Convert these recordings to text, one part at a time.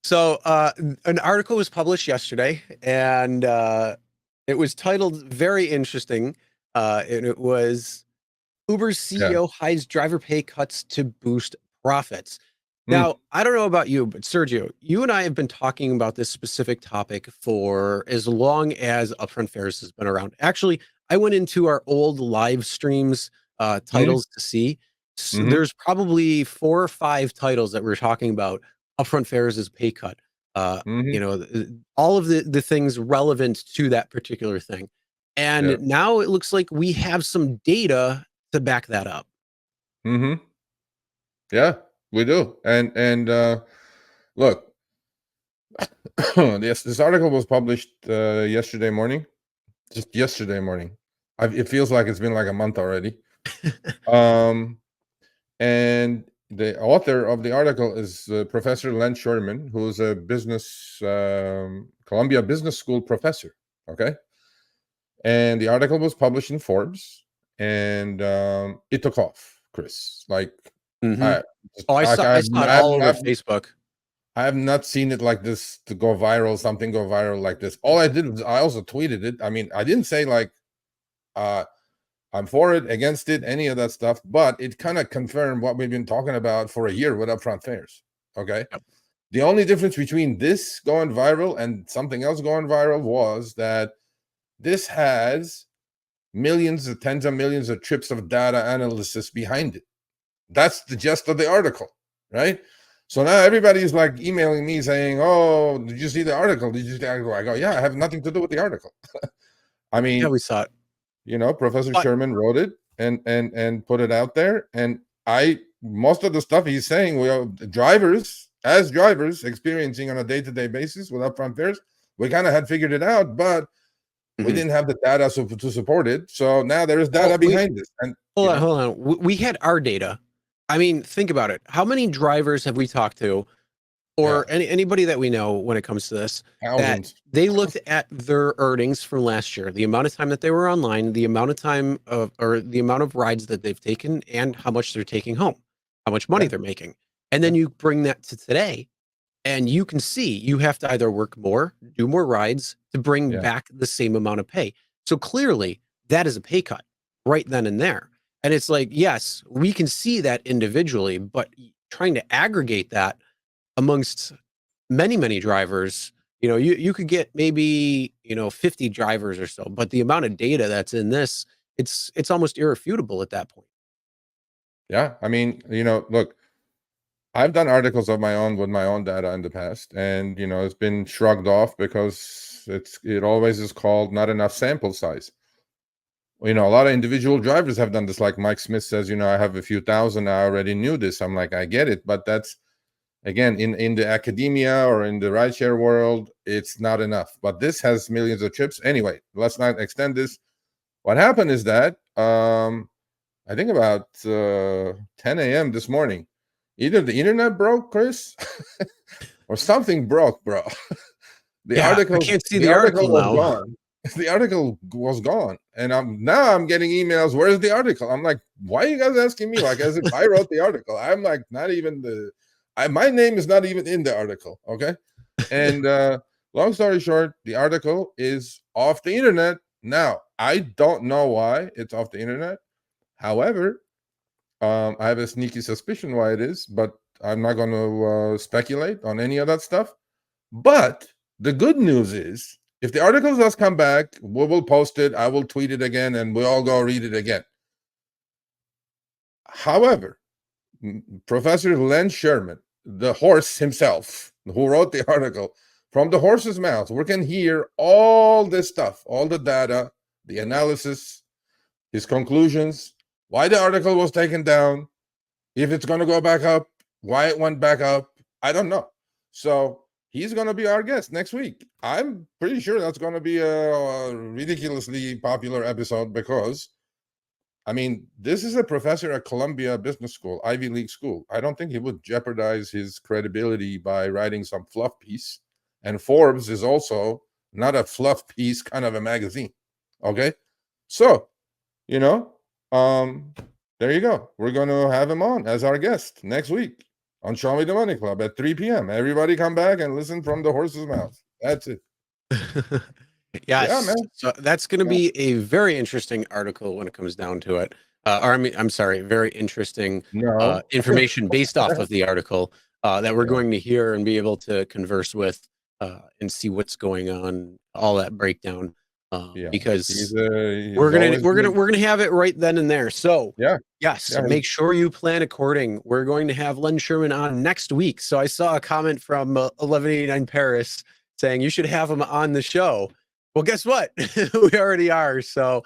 So an article was published yesterday, and it was titled very interesting. And it was Uber's Yeah. CEO hides driver pay cuts to boost profits. Mm. Now, I don't know about you, but Sergio, you and I have been talking about this specific topic for as long as Upfront Fares has been around. Actually, I went into our old live streams Mm. titles to see. Mm-hmm. There's probably 4 or 5 titles that we're talking about Upfront Fares as pay cut. Mm-hmm. All of the things relevant to that particular thing. Yeah. And now it looks like we have some data to back that up. Mm-hmm. Yeah, we do. And look, this article was published yesterday morning. Just yesterday morning. It feels like it's been like a month already. And the author of the article is Professor Len Sherman, who's a Columbia Business School professor. Okay. And the article was published in Forbes, and it took off, Chris. Like, I, I saw it all over Facebook. I have not seen it like this to go viral, something go viral like this. All I did was I also tweeted it. I mean, I didn't say like I'm for it, against it, any of that stuff, but it kind of confirmed what we've been talking about for a year with Upfront Fares. Okay. Yep. The only difference between this going viral and something else going viral was that this has millions of tens of millions of trips of data analysis behind it. That's the gist of the article, right? So now everybody's like emailing me saying, "Oh, did you see the article? Did you see the article?" I go, "Yeah, I have nothing to do with the article." I mean, yeah, we saw it. Professor Sherman wrote it and put it out there, and most of the stuff he's saying, drivers experiencing on a day-to-day basis with Upfront Fares, we kind of had figured it out, but we didn't have the data to support it. So now there is data behind this. And hold on. We had our data. I mean, think about it. How many drivers have we talked to, or anybody that we know when it comes to this, thousands, that they looked at their earnings from last year, the amount of time that they were online, the amount of time or the amount of rides that they've taken, and how much they're taking home, how much money they're making. And then you bring that to today, and you can see you have to either work more, do more rides to bring back the same amount of pay. So clearly that is a pay cut right then and there. And it's like, yes, we can see that individually, but trying to aggregate that amongst many, many drivers, you could get maybe, 50 drivers or so, but the amount of data that's in this, it's almost irrefutable at that point. Yeah. I mean, look, I've done articles of my own with my own data in the past, and it's been shrugged off because it always is called not enough sample size. A lot of individual drivers have done this. Like Mike Smith says, I have a few thousand. I already knew this. I'm like, I get it, but that's, again, in the academia or in the rideshare world, it's not enough. But this has millions of trips. Anyway, let's not extend this. What happened is that I think about 10 a.m. this morning, either the internet broke, Chris, or something broke, bro. The article, I can't see the article was now. gone. The article was gone, and I'm getting emails. Where's the article? I'm like, why are you guys asking me? Like, as if I wrote the article. I'm like, not even my name is not even in the article. Okay, and long story short, the article is off the internet now. I don't know why it's off the internet. However, I have a sneaky suspicion why it is, but I'm not going to speculate on any of that stuff. But the good news is, if the article does come back, we will post it. I will tweet it again, and we'll all go read it again. However, Professor Len Sherman, the horse himself, who wrote the article, from the horse's mouth, we can hear all this stuff, all the data, the analysis, his conclusions, why the article was taken down, if it's going to go back up, why it went back up. I don't know. So he's going to be our guest next week. I'm pretty sure that's going to be a ridiculously popular episode because, I mean, this is a professor at Columbia Business School, Ivy League school. I don't think he would jeopardize his credibility by writing some fluff piece. And Forbes is also not a fluff piece kind of a magazine. Okay? So, there you go. We're going to have him on as our guest next week on Show Me the Money Club at 3 p.m. Everybody come back and listen from the horse's mouth. That's it. Yes. Yeah, man. So that's going to be a very interesting article when it comes down to it. Or I'm sorry, very interesting information based off of the article that we're going to hear and be able to converse with and see what's going on, all that breakdown. Because we're gonna have it right then and there. So make sure you plan according. We're going to have Len Sherman on next week. So I saw a comment from 1189 Paris saying you should have him on the show. Well, guess what? We already are. So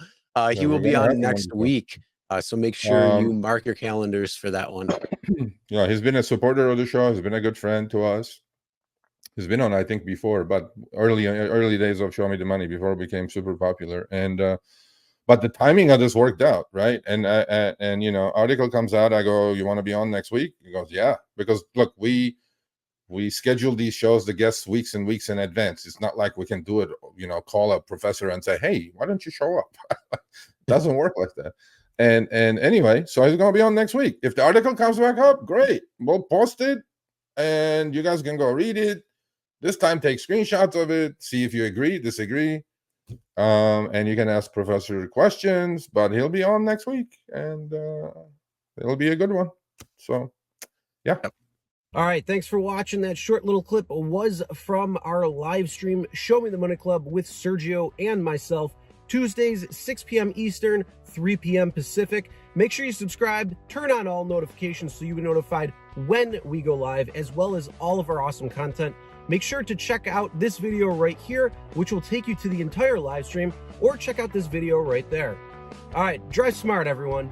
he will be on next week. So make sure you mark your calendars for that one. Yeah, he's been a supporter of the show. He's been a good friend to us. He's been on, I think, before, but early days of Show Me the Money before it became super popular. And but the timing of this worked out, right? And you know, article comes out. I go, you want to be on next week? He goes, yeah, because look, we schedule these shows, the guests, weeks and weeks in advance. It's not like we can do it, you know, call a professor and say, hey, why don't you show up? It doesn't work like that. And anyway, so he's going to be on next week. If the article comes back up, great. We'll post it, and you guys can go read it. This time, take screenshots of it, see if you agree, disagree, and you can ask Professor questions. But he'll be on next week, and it'll be a good one. So, yeah. All right, thanks for watching. That short little clip was from our live stream, Show Me the Money Club with Sergio and myself, Tuesdays, 6 p.m. Eastern, 3 p.m. Pacific. Make sure you subscribe, turn on all notifications so you'll be notified when we go live, as well as all of our awesome content. Make sure to check out this video right here, which will take you to the entire live stream, or check out this video right there. All right, drive smart, everyone.